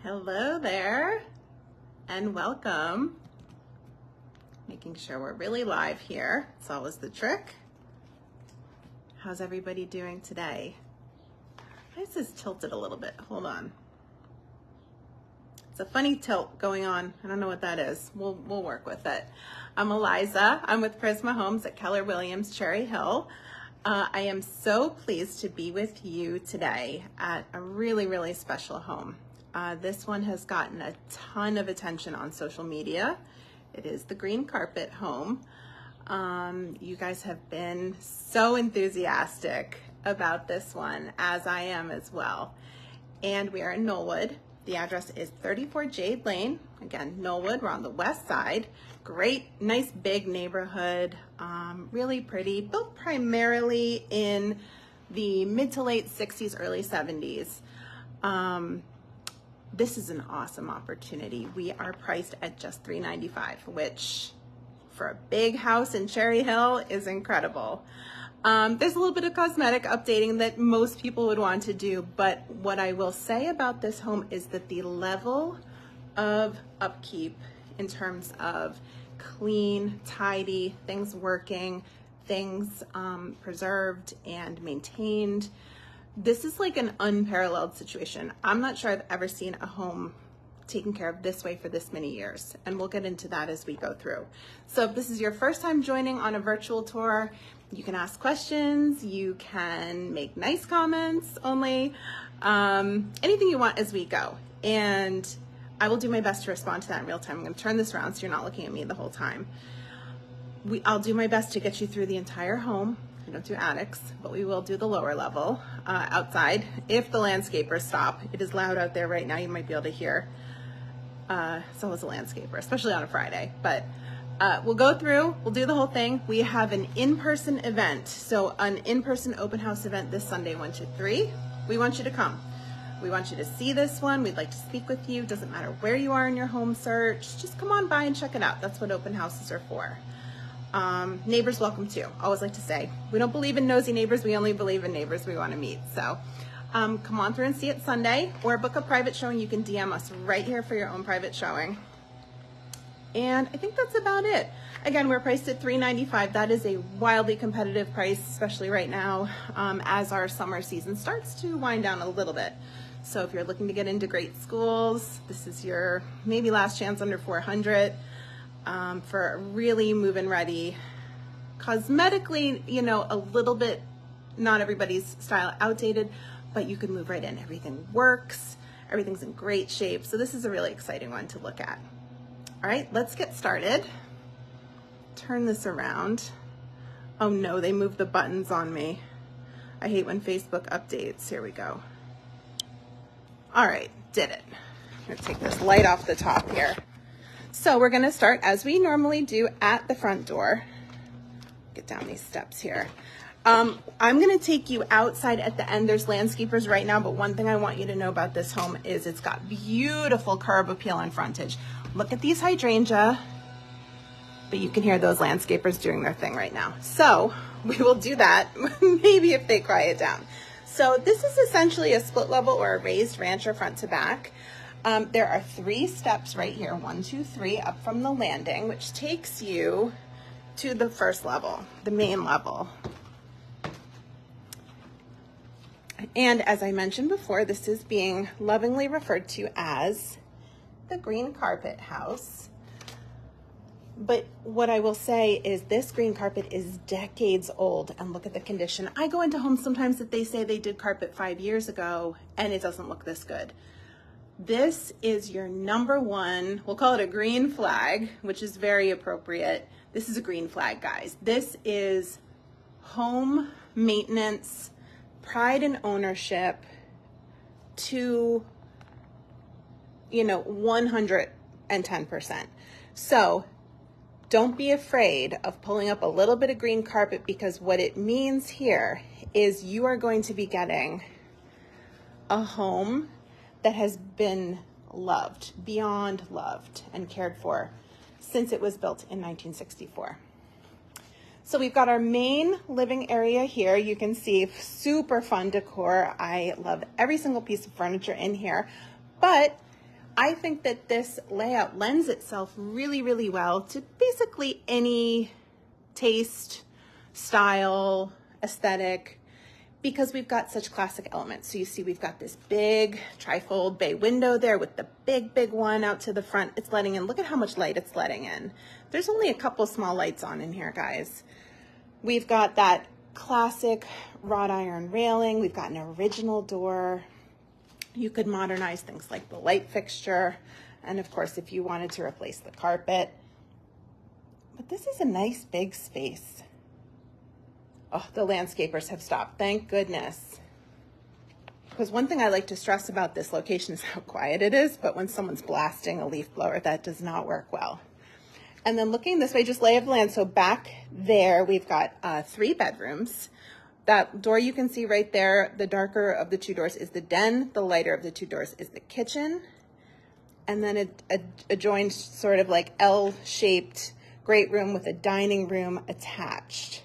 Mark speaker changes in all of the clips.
Speaker 1: Hello there and welcome. Making sure we're really live here. It's always the trick. How's everybody doing today? Why is this tilted a little bit? Hold on. It's a funny tilt going on. I don't know what that is. We'll work with it. I'm Eliza. I'm with Prisma Homes at Keller Williams, Cherry Hill. I am so pleased to be with you today at a really, really special home. This one has gotten a ton of attention on social media. It is the green carpet home. You guys have been so enthusiastic about this one, as I am as well. And we are in Knollwood. The address is 34 Jade Lane. Again, Knollwood, we're on the west side. Great, nice big neighborhood, really pretty, built primarily in the mid to late 60s, early 70s. This is an awesome opportunity. We are priced at just $395, which for a big house in Cherry Hill is incredible. There's a little bit of cosmetic updating that most people would want to do, but what I will say about this home is that the level of upkeep in terms of clean, tidy, things working, things preserved and maintained, this is like an unparalleled situation. I'm not sure I've ever seen a home taken care of this way for this many years, and we'll get into that as we go through. So if this is your first time joining on a virtual tour, you can ask questions, you can make nice comments only, anything you want as we go. And I will do my best to respond to that in real time. I'm going to turn this around so you're not looking at me the whole time. I'll do my best to get you through the entire home. I don't do attics, but we will do the lower level outside if the landscapers stop. It is loud out there right now. You might be able to hear. So is a landscaper, especially on a Friday. But we'll go through, we'll do the whole thing. We have an in-person event. So an in-person open house event this Sunday, 1 to 3. We want you to come. We want you to see this one. We'd like to speak with you. Doesn't matter where you are in your home search. Just come on by and check it out. That's what open houses are for. Neighbors welcome too. Always like to say, we don't believe in nosy neighbors. We only believe in neighbors we want to meet. So come on through and see it Sunday, or book a private showing. You can DM us right here for your own private showing. And I think that's about it. Again, we're priced at $395. That is a wildly competitive price, especially right now as our summer season starts to wind down a little bit. So if you're looking to get into great schools, this is your maybe last chance under $400 for a really move-in ready. Cosmetically, you know, a little bit, not everybody's style, outdated, but you can move right in. Everything works. Everything's in great shape. So this is a really exciting one to look at. All right, let's get started. Turn this around. Oh no, they moved the buttons on me. I hate when Facebook updates. Here we go. All right, did it. I'm gonna take this light off the top here. So we're gonna start as we normally do at the front door. Get down these steps here. I'm gonna take you outside at the end. There's landscapers right now, but one thing I want you to know about this home is it's got beautiful curb appeal and frontage. Look at these hydrangea, but you can hear those landscapers doing their thing right now. So we will do that, maybe if they quiet down. So this is essentially a split level or a raised rancher front to back. There are 3 steps right here, 1, 2, 3, up from the landing, which takes you to the first level, the main level. And as I mentioned before, this is being lovingly referred to as the green carpet house. But what I will say is this green carpet is decades old, and look at the condition. I go into homes sometimes that they say they did carpet 5 years ago and it doesn't look this good. This is your number one, we'll call it a green flag, which is very appropriate. This is a green flag, guys. This is home maintenance, pride and ownership to, you know, 110%. So don't be afraid of pulling up a little bit of green carpet, because what it means here is you are going to be getting a home that has been loved, beyond loved and cared for since it was built in 1964. So we've got our main living area here. You can see super fun decor. I love every single piece of furniture in here, but I think that this layout lends itself really, really well to basically any taste, style, aesthetic, because we've got such classic elements. So you see we've got this big trifold bay window there with the big, big one out to the front. It's letting in, look at how much light it's letting in. There's only a couple small lights on in here, guys. We've got that classic wrought iron railing. We've got an original door. You could modernize things like the light fixture. And of course, if you wanted to replace the carpet. But this is a nice big space. Oh, the landscapers have stopped, thank goodness. Because one thing I like to stress about this location is how quiet it is, but when someone's blasting a leaf blower, that does not work well. And then looking this way, just lay of the land. So back there, we've got 3 bedrooms. That door you can see right there, the darker of the 2 doors is the den, the lighter of the 2 doors is the kitchen. And then it adjoined sort of like L-shaped great room with a dining room attached.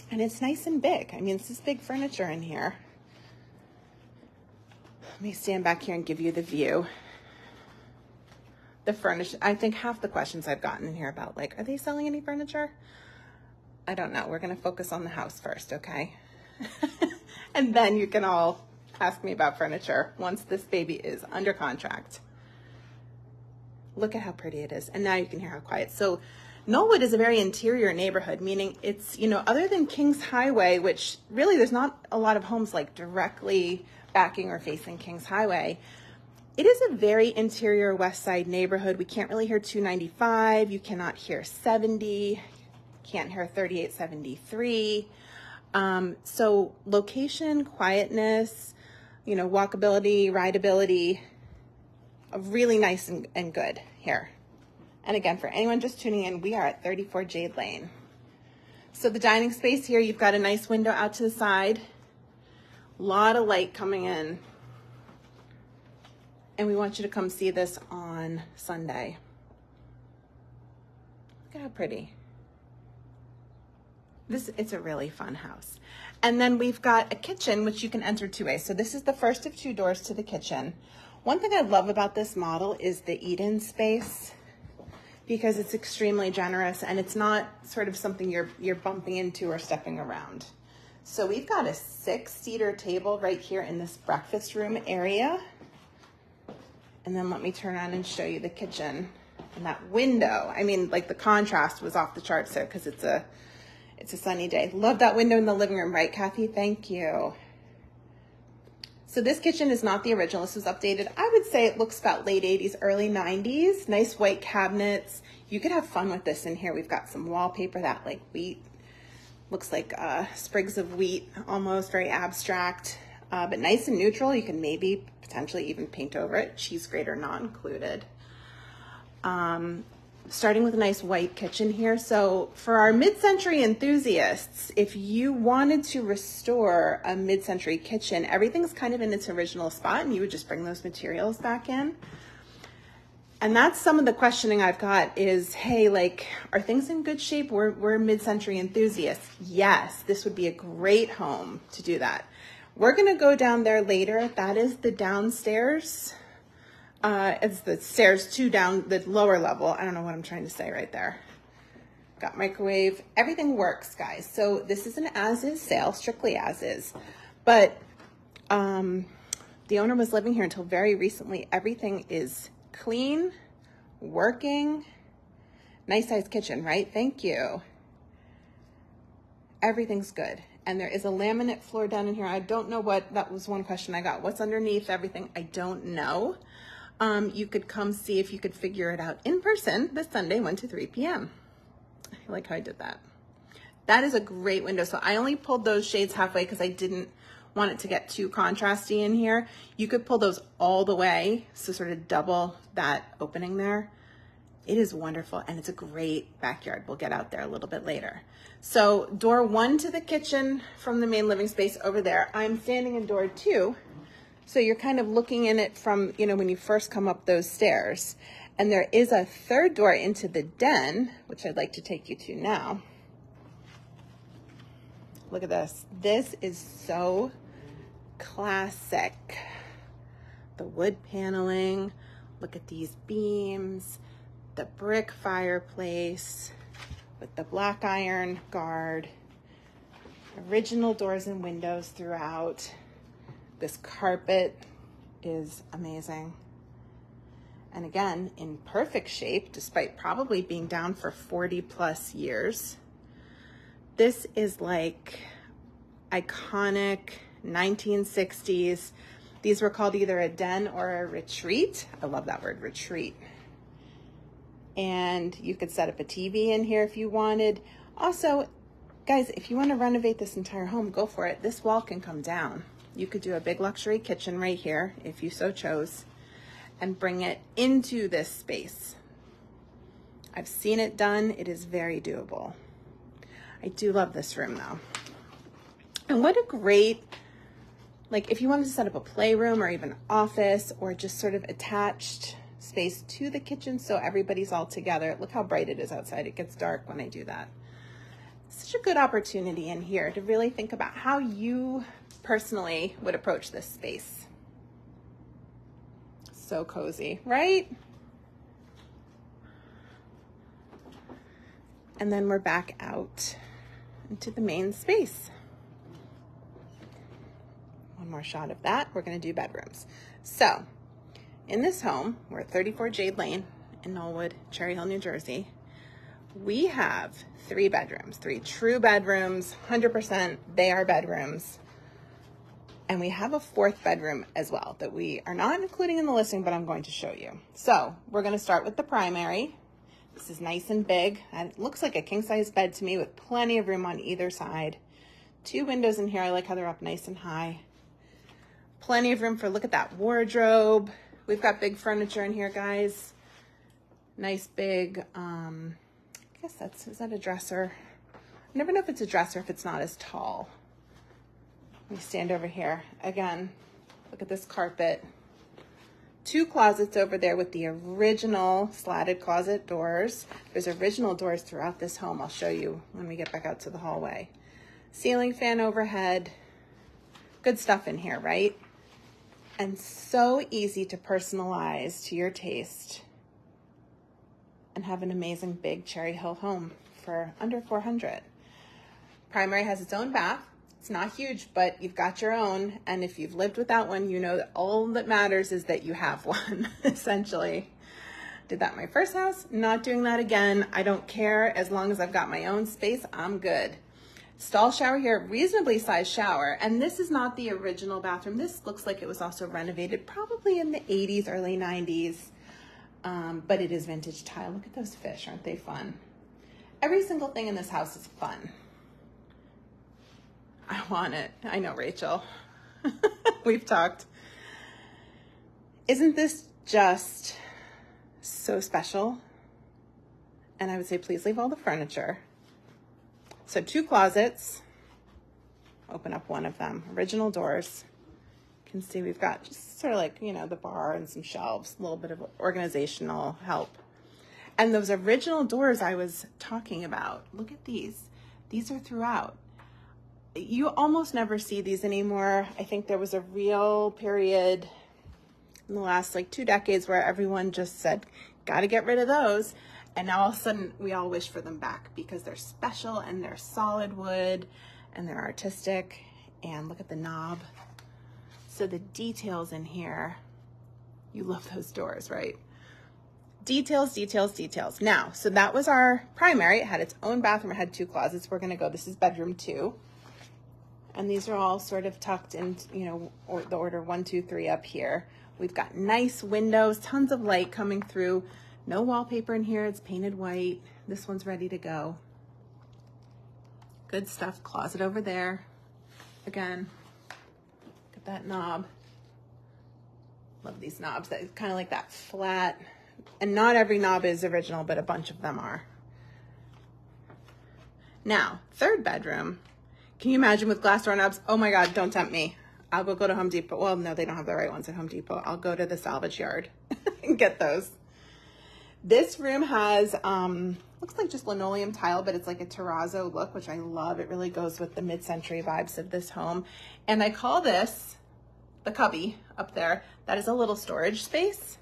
Speaker 1: And it's nice and big. I mean, this is big furniture in here. Let me stand back here and give you the view. The furniture, I think half the questions I've gotten in here about like, are they selling any furniture? I don't know. We're going to focus on the house first, okay? And then you can all ask me about furniture once this baby is under contract. Look at how pretty it is. And now you can hear how quiet. So Knollwood is a very interior neighborhood, meaning it's, you know, other than Kings Highway, which really there's not a lot of homes like directly backing or facing Kings Highway. It is a very interior West Side neighborhood. We can't really hear 295. You cannot hear 70. Can't hear 3873. So location, quietness, you know, walkability, rideability, really nice and good here. And again, for anyone just tuning in, we are at 34 Jade Lane. So the dining space here, you've got a nice window out to the side. A lot of light coming in. And we want you to come see this on Sunday. Look at how pretty. It's a really fun house. And then we've got a kitchen, which you can enter 2 ways. So this is the first of 2 doors to the kitchen. One thing I love about this model is the eat-in space, because it's extremely generous and it's not sort of something you're bumping into or stepping around. So we've got a 6-seater table right here in this breakfast room area. And then let me turn around and show you the kitchen and that window. I mean, like the contrast was off the charts there because it's a sunny day. Love that window in the living room, right, Kathy? Thank you. So this kitchen is not the original. This was updated. I would say it looks about late 80s, early 90s. Nice white cabinets. You could have fun with this in here. We've got some wallpaper that like wheat, looks like sprigs of wheat, almost very abstract, but nice and neutral. You can maybe potentially even paint over it. Cheese grater not included. Starting with a nice white kitchen here. So for our mid-century enthusiasts, if you wanted to restore a mid-century kitchen, everything's kind of in its original spot and you would just bring those materials back in. And that's some of the questioning I've got is, hey, like, are things in good shape? We're mid-century enthusiasts. Yes, this would be a great home to do that. We're gonna go down there later. That is the downstairs. It's the stairs to down the lower level. I don't know what I'm trying to say right there. Got microwave. Everything works, guys. So this is an as-is sale, strictly as-is. But the owner was living here until very recently. Everything is clean, working, nice sized kitchen, right? Thank you. Everything's good. And there is a laminate floor down in here. I don't know what, that was one question I got. What's underneath everything? I don't know. You could come see if you could figure it out in person this Sunday, 1 to 3 p.m. I like how I did that. That is a great window. So I only pulled those shades halfway because I didn't want it to get too contrasty in here. You could pull those all the way, so sort of double that opening there. It is wonderful, and it's a great backyard. We'll get out there a little bit later. So door 1 to the kitchen from the main living space over there. I'm standing in door 2. So you're kind of looking in it from, you know, when you first come up those stairs. And there is a 3rd door into the den, which I'd like to take you to now. Look at this. This is so classic. The wood paneling, Look at these beams, the brick fireplace with the black iron guard, original doors and windows throughout. This carpet is amazing. And again, in perfect shape, despite probably being down for 40 plus years. This is like iconic 1960s. These were called either a den or a retreat. I love that word, retreat. And you could set up a TV in here if you wanted. Also, guys, if you want to renovate this entire home, go for it. This wall can come down. You could do a big luxury kitchen right here if you so chose and bring it into this space. I've seen it done. It is very doable. I do love this room though. And what a great, like if you wanted to set up a playroom or even office or just sort of attached space to the kitchen so everybody's all together. Look how bright it is outside. It gets dark when I do that. Such a good opportunity in here to really think about how you personally would approach this space. So cozy, right? And then we're back out into the main space. One more shot of that. We're going to do bedrooms. So in this home, we're at 34 Jade Lane in Knollwood, Cherry Hill, New Jersey. We have 3 bedrooms, 3 true bedrooms, 100% they are bedrooms. And we have a 4th bedroom as well that we are not including in the listing, but I'm going to show you. So we're going to start with the primary. This is nice and big. And it looks like a king-size bed to me with plenty of room on either side. 2 windows in here. I like how they're up nice and high. Plenty of room for, look at that wardrobe. We've got big furniture in here, guys. Nice big, I guess is that a dresser? I never know if it's a dresser if it's not as tall. Let me stand over here. Again, look at this carpet. 2 closets over there with the original slatted closet doors. There's original doors throughout this home. I'll show you when we get back out to the hallway. Ceiling fan overhead. Good stuff in here, right? And so easy to personalize to your taste and have an amazing big Cherry Hill home for under $400. Primary has its own bath. It's not huge, but you've got your own. And if you've lived without one, you know that all that matters is that you have one, essentially. Did that in my first house, not doing that again. I don't care. As long as I've got my own space, I'm good. Stall shower here, reasonably sized shower. And this is not the original bathroom. This looks like it was also renovated probably in the 80s, early 90s. But it is vintage tile. Look at those fish, aren't they fun? Every single thing in this house is fun. I want it. I know, Rachel. We've talked. Isn't this just so special? And I would say, please leave all the furniture. So 2 closets. Open up one of them. Original doors. You can see we've got just sort of like, you know, the bar and some shelves, a little bit of organizational help. And those original doors I was talking about, look at these. These are throughout. You almost never see these anymore. I think there was a real period in the last like 2 decades where everyone just said, got to get rid of those. And now all of a sudden we all wish for them back because they're special and they're solid wood and they're artistic. And look at the knob. So the details in here, you love those doors, right? Details, details, details. Now, so that was our primary. It had its own bathroom. It had 2 closets. We're going to go, this is bedroom 2. And these are all sort of tucked in, you know, or the order 1, 2, 3 up here. We've got nice windows, tons of light coming through. No wallpaper in here. It's painted white. This one's ready to go. Good stuff. Closet over there. Again, look at that knob. Love these knobs. That kind of like that flat. And not every knob is original, but a bunch of them are. Now, 3rd bedroom. Can you imagine with glass doorknobs? Oh my God, don't tempt me. I'll go to Home Depot. Well, no, they don't have the right ones at Home Depot. I'll go to the salvage yard and get those. This room has, looks like just linoleum tile, but it's like a terrazzo look, which I love. It really goes with the mid-century vibes of this home. And I call this the cubby up there. That is a little storage space.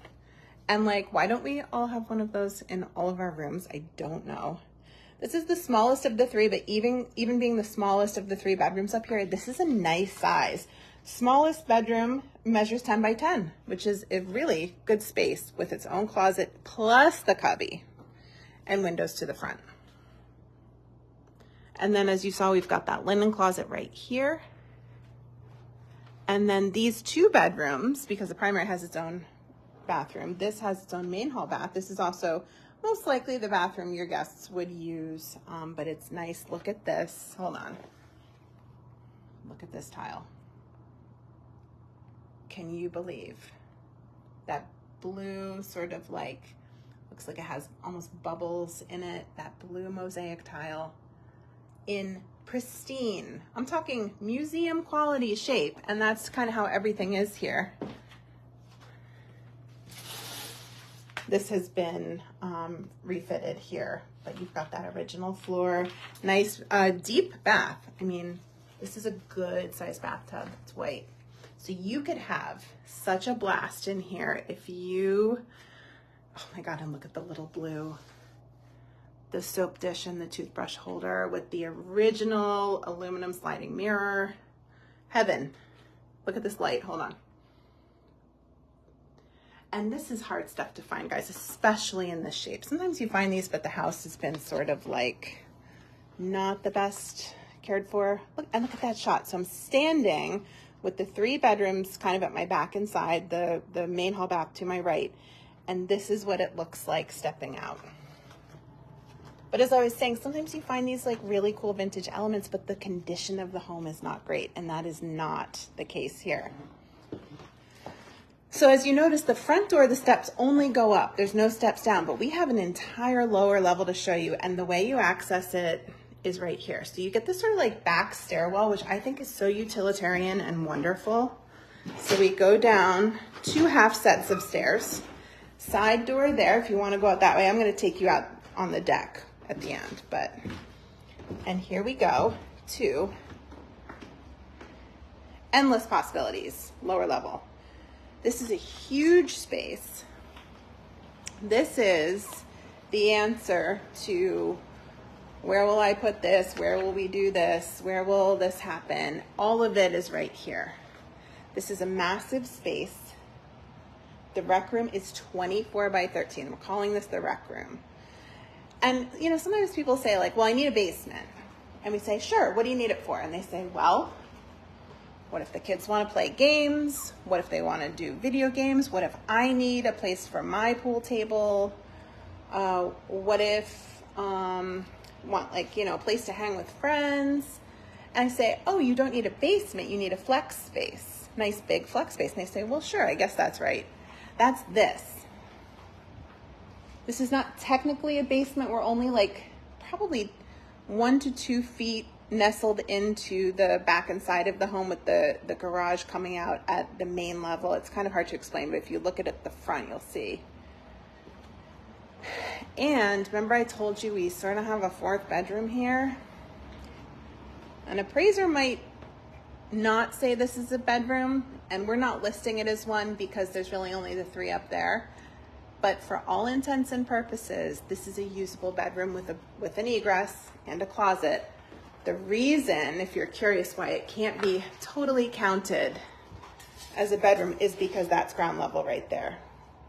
Speaker 1: And like, why don't we all have one of those in all of our rooms? I don't know. This is the smallest of the three, but even being the smallest of the three bedrooms up here, this is a nice size. Smallest bedroom measures 10 by 10, which is a really good space with its own closet plus the cubby and windows to the front. And then as you saw, we've got that linen closet right here. And then these two bedrooms, because the primary has its own bathroom, this has its own main hall bath. This is also most likely the bathroom your guests would use, but it's nice. Look at this. Hold on. Look at this tile. Can you believe that blue sort of like, looks like it has almost bubbles in it, that blue mosaic tile in pristine, I'm talking museum quality shape, and that's kind of how everything is here. This has been refitted here, but you've got that original floor. Nice deep bath. I mean, this is a good sized bathtub. It's white. So you could have such a blast in here if you, oh my God, and look at the little blue, the soap dish and the toothbrush holder with the original aluminum sliding mirror. Heaven. Look at this light. Hold on. And this is hard stuff to find, guys, especially in this shape. Sometimes you find these, but the house has been sort of like not the best cared for. Look, and look at that shot. So I'm standing with the three bedrooms kind of at my back and side, the main hall bath to my right. And this is what it looks like stepping out. But as I was saying, sometimes you find these like really cool vintage elements, but the condition of the home is not great. And that is not the case here. So as you notice, the front door, the steps only go up. There's no steps down, but we have an entire lower level to show you. And the way you access it is right here. So you get this sort of like back stairwell, which I think is so utilitarian and wonderful. So we go down 2 half sets of stairs. Side door there, if you want to go out that way. I'm going to take you out on the deck at the end, and here we go to endless possibilities, lower level. This is a huge space. This is the answer to where will I put this? Where will we do this? Where will this happen? All of it is right here. This is a massive space. The rec room is 24 by 13. We're calling this the rec room. And, you know, sometimes people say like, well, I need a basement. And we say, sure, what do you need it for? And they say, well, what if the kids want to play games? What if they want to do video games? What if I need a place for my pool table? What if want like, you know, a place to hang with friends? And I say, oh, you don't need a basement, you need a flex space. Nice big flex space. And they say, well, sure, I guess that's right. That's this. This is not technically a basement. We're only like probably 1 to 2 feet nestled into the back and side of the home with the garage coming out at the main level. It's kind of hard to explain, but if you look at it at the front, you'll see. And remember I told you we sort of have a 4th bedroom here? An appraiser might not say this is a bedroom, and we're not listing it as one because there's really only the 3 up there. But for all intents and purposes, this is a usable bedroom with an egress and a closet. The reason, if you're curious why it can't be totally counted as a bedroom, is because that's ground level right there.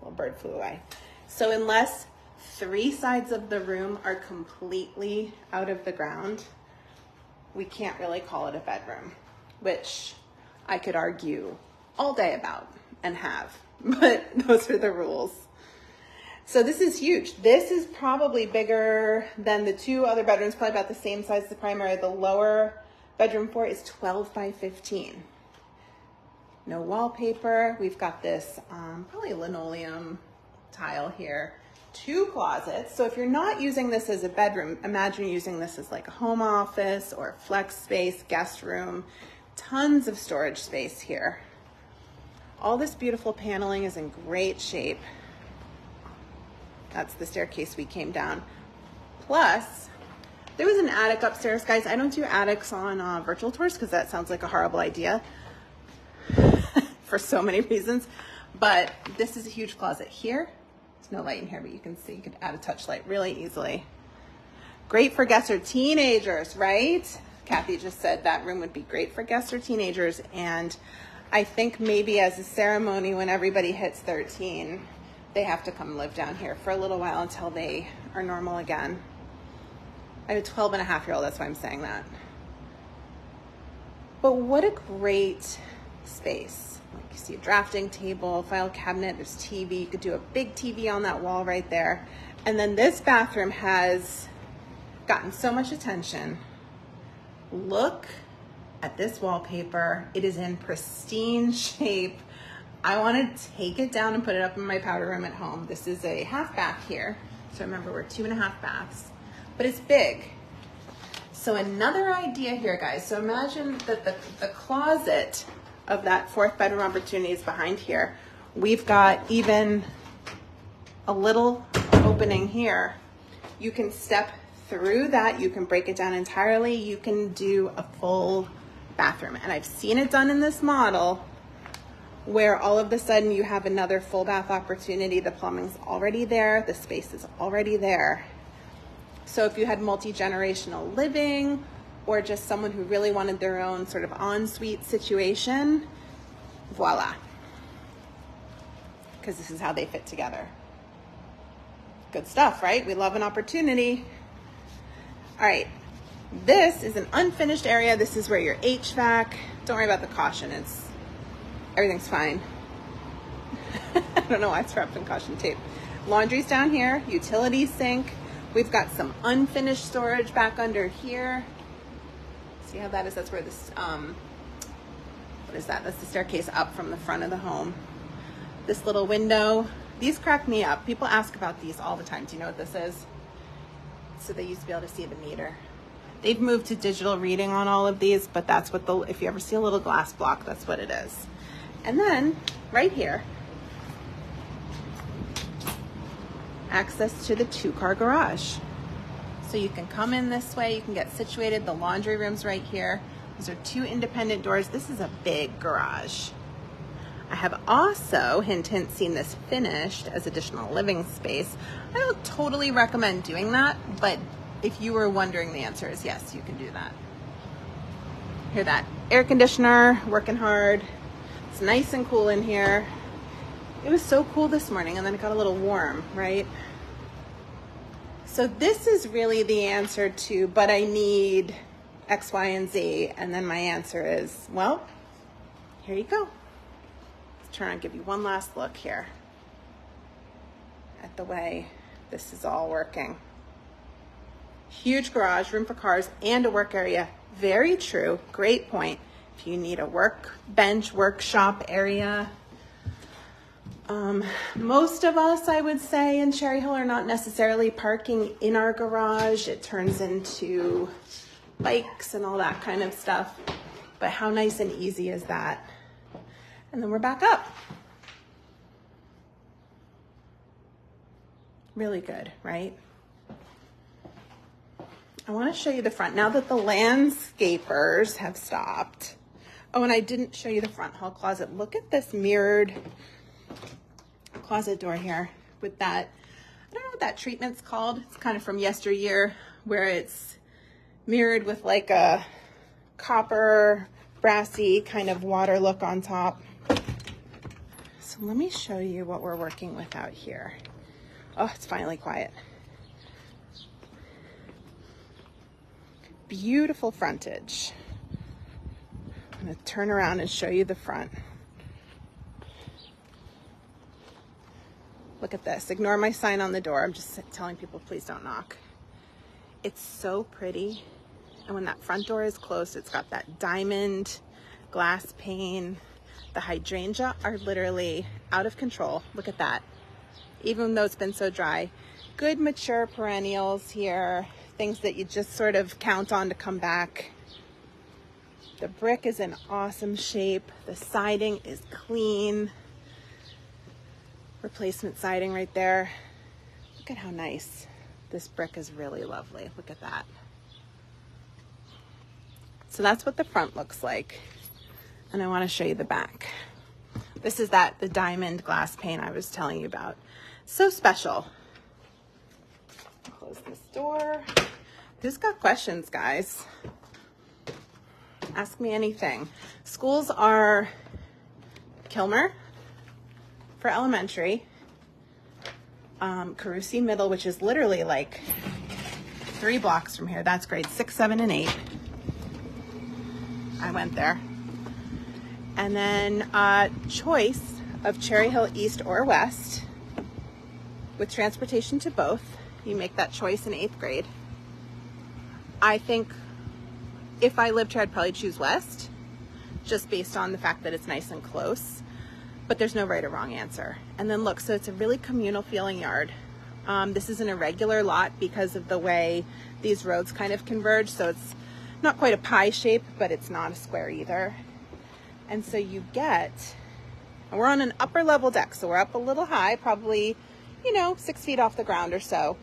Speaker 1: Little bird flew away. So unless 3 sides of the room are completely out of the ground, we can't really call it a bedroom, which I could argue all day about and have, but those are the rules. So this is huge. This is probably bigger than the 2 other bedrooms, probably about the same size as the primary. The lower bedroom 4 is 12 by 15. No wallpaper. We've got this probably linoleum tile here. 2 closets. So if you're not using this as a bedroom, imagine using this as like a home office or flex space, guest room. Tons of storage space here. All this beautiful paneling is in great shape. That's the staircase we came down. Plus, there was an attic upstairs, guys. I don't do attics on virtual tours because that sounds like a horrible idea for so many reasons. But this is a huge closet here There's no light in here, but you can see you could add a touch light really easily. Great for guests or teenagers, right? Kathy just said that room would be great for guests or teenagers. And I think maybe as a ceremony when everybody hits 13, they have to come live down here for a little while until they are normal again. I have a 12-and-a-half-year-old, that's why I'm saying that. But what a great space. Like you see a drafting table, file cabinet, there's TV. You could do a big TV on that wall right there. And then this bathroom has gotten so much attention. Look at this wallpaper. It is in pristine shape. I want to take it down and put it up in my powder room at home. This is a half bath here. So remember, we're 2.5 baths, but it's big. So another idea here, guys. So imagine that the closet of that 4th bedroom opportunity is behind here. We've got even a little opening here. You can step through that. You can break it down entirely. You can do a full bathroom. And I've seen it done in this model where all of a sudden you have another full bath opportunity. The plumbing's already there. The space is already there. So if you had multi-generational living or just someone who really wanted their own sort of ensuite situation, voila. Because this is how they fit together. Good stuff, right? We love an opportunity. All right, this is an unfinished area. This is where your HVAC, don't worry about the caution, everything's fine. I don't know why it's wrapped in caution tape. Laundry's down here, utility sink. We've got some unfinished storage back under here. See how that is? That's where this, what is that? That's the staircase up from the front of the home. This little window, these crack me up. People ask about these all the time. Do you know what this is? So they used to be able to see the meter. They've moved to digital reading on all of these, but that's what if you ever see a little glass block, that's what it is. And then right here, access to the 2-car garage. So you can come in this way, you can get situated. The laundry room's right here. These are 2 independent doors. This is a big garage. I have also, hint, hint, seen this finished as additional living space. I don't totally recommend doing that, but if you were wondering, the answer is yes, you can do that. Hear that air conditioner working hard. It's nice and cool in here. It was so cool this morning and then it got a little warm, right? So this is really the answer to, but I need X, Y, and Z. And then my answer is, well, here you go. Turn and give you one last look here at the way this is all working. Huge garage, room for cars, and a work area. Very true. Great point. If you need a workbench, workshop area. Most of us, I would say, in Cherry Hill are not necessarily parking in our garage. It turns into bikes and all that kind of stuff. But how nice and easy is that? And then we're back up. Really good, right? I want to show you the front. Now that the landscapers have stopped. Oh, and I didn't show you the front hall closet. Look at this mirrored closet door here with that, I don't know what that treatment's called. It's kind of from yesteryear where it's mirrored with like a copper, brassy kind of water look on top. So let me show you what we're working with out here. Oh, it's finally quiet. Beautiful frontage. I'm going to turn around and show you the front. Look at this. Ignore my sign on the door. I'm just telling people, please don't knock. It's so pretty. And when that front door is closed, it's got that diamond glass pane. The hydrangea are literally out of control. Look at that. Even though it's been so dry. Good mature perennials here. Things that you just sort of count on to come back. The brick is in awesome shape. The siding is clean. Replacement siding right there. Look at how nice. This brick is really lovely. Look at that. So that's what the front looks like. And I want to show you the back. This is the diamond glass pane I was telling you about. So special. Close this door. Who's got questions, guys? Ask me anything. Schools are Kilmer for elementary, Carusi Middle, which is literally like 3 blocks from here. That's grades 6, 7, and 8. I went there. And then choice of Cherry Hill East or West with transportation to both. You make that choice in 8th grade. I think if I lived here, I'd probably choose West, just based on the fact that it's nice and close, but there's no right or wrong answer. And then look, so it's a really communal feeling yard. This is an irregular lot because of the way these roads kind of converge, so it's not quite a pie shape, but it's not a square either. And so you get, and we're on an upper level deck, so we're up a little high, probably, 6 feet off the ground or so.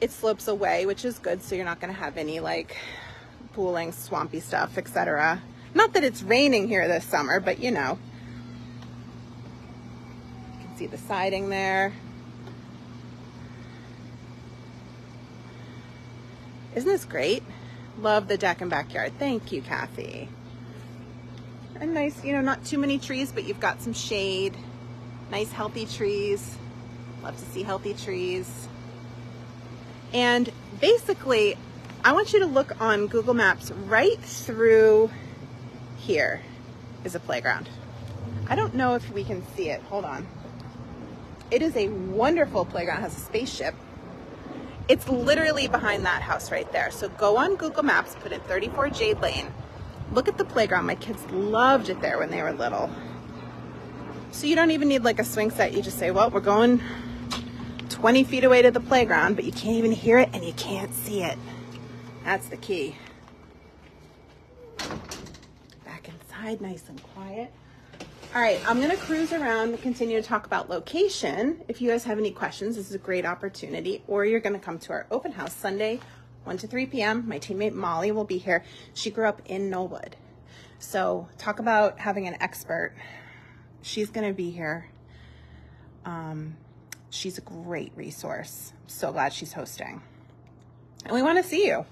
Speaker 1: It slopes away, which is good, so you're not going to have any like pooling, swampy stuff, etc. Not that it's raining here this summer, but you can see the siding there. Isn't this great? Love the deck and backyard. Thank you, Kathy. And nice, not too many trees, but you've got some shade. Nice, healthy trees. Love to see healthy trees. And basically, I want you to look on Google Maps. Right through here is a playground. I don't know if we can see it. Hold on. It is a wonderful playground. It has a spaceship. It's literally behind that house right there. So go on Google Maps, put in 34 Jade Lane. Look at the playground. My kids loved it there when they were little. So you don't even need like a swing set. You just say, well, we're going 20 feet away to the playground, but you can't even hear it and you can't see it. That's the key. Back inside, nice and quiet. All right, I'm gonna cruise around and continue to talk about location. If you guys have any questions, this is a great opportunity, or you're gonna come to our open house Sunday, 1 to 3 p.m. My teammate Molly will be here. She grew up in Knollwood. So talk about having an expert. She's gonna be here. She's a great resource. I'm so glad she's hosting. And we wanna see you.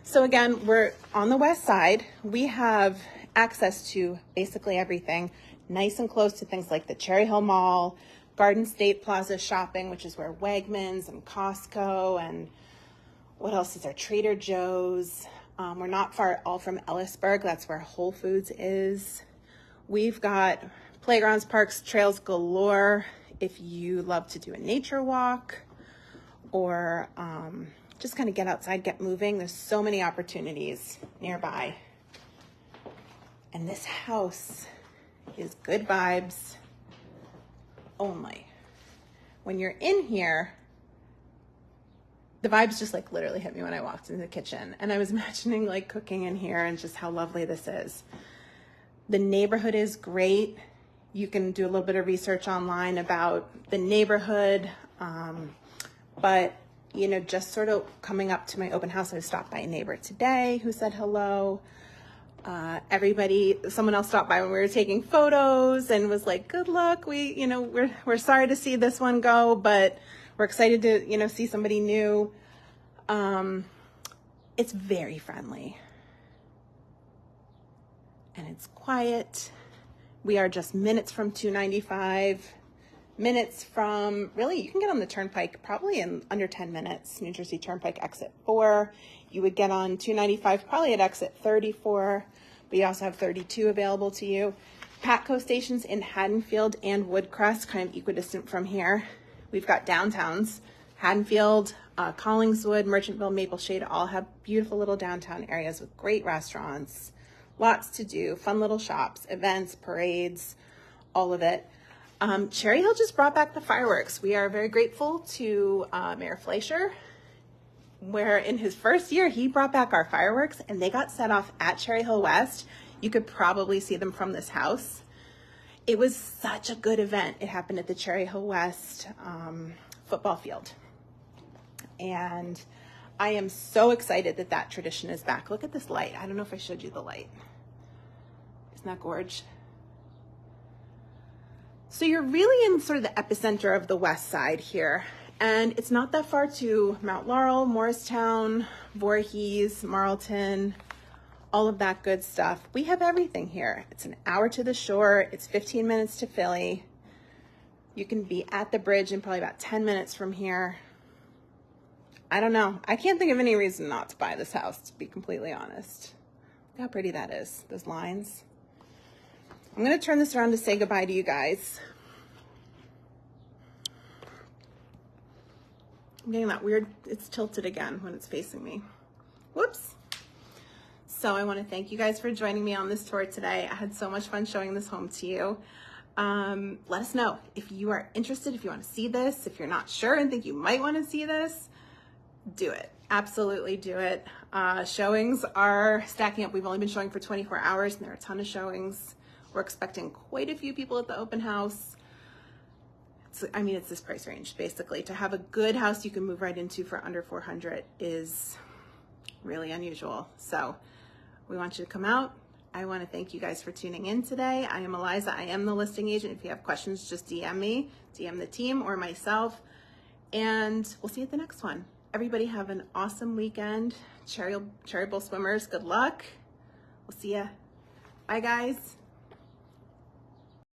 Speaker 1: So again, we're on the west side. We have access to basically everything, nice and close to things like the Cherry Hill Mall, Garden State Plaza shopping, which is where Wegmans and Costco and what else is there? Trader Joe's. We're not far at all from Ellisburg. That's where Whole Foods is. We've got playgrounds, parks, trails galore. If you love to do a nature walk or just kind of get outside, get moving, there's so many opportunities nearby. And this house is good vibes only. When you're in here, the vibes just like literally hit me when I walked into the kitchen, and I was imagining like cooking in here and just how lovely this is. The neighborhood is great. You can do a little bit of research online about the neighborhood, but just sort of coming up to my open house, I stopped by a neighbor today who said hello. Someone else stopped by when we were taking photos and was like, good luck. We're sorry to see this one go, but we're excited to, see somebody new. It's very friendly and it's quiet. We are just minutes from 295, minutes from, really, you can get on the Turnpike probably in under 10 minutes, New Jersey Turnpike exit 4. You would get on 295 probably at exit 34, but you also have 32 available to you. Patco stations in Haddonfield and Woodcrest, kind of equidistant from here. We've got downtowns, Haddonfield, Collingswood, Merchantville, Maple Shade, all have beautiful little downtown areas with great restaurants, lots to do, fun little shops, events, parades, all of it. Cherry Hill just brought back the fireworks. We are very grateful to Mayor Fleischer, where in his first year, he brought back our fireworks and they got set off at Cherry Hill West. You could probably see them from this house. It was such a good event. It happened at the Cherry Hill West football field. And I am so excited that that tradition is back. Look at this light. I don't know if I showed you the light. Isn't that gorgeous? So you're really in sort of the epicenter of the west side here, and it's not that far to Mount Laurel, Morristown, Voorhees, Marlton, all of that good stuff. We have everything here. It's an hour to the shore. It's 15 minutes to Philly. You can be at the bridge in probably about 10 minutes from here. I don't know. I can't think of any reason not to buy this house, to be completely honest. Look how pretty that is, those lines. I'm gonna turn this around to say goodbye to you guys. I'm getting that weird, it's tilted again when it's facing me. Whoops. So I wanna thank you guys for joining me on this tour today. I had so much fun showing this home to you. Let us know if you are interested, if you wanna see this, if you're not sure and think you might wanna see this, do it. Absolutely do it. Showings are stacking up. We've only been showing for 24 hours and there are a ton of showings. We're expecting quite a few people at the open house. It's this price range, basically. To have a good house you can move right into for under 400 is really unusual. So we want you to come out. I want to thank you guys for tuning in today. I am Eliza. I am the listing agent. If you have questions, just DM me, DM the team or myself, and we'll see you at the next one. Everybody have an awesome weekend. Cherry Bowl swimmers, good luck. We'll see ya. Bye, guys.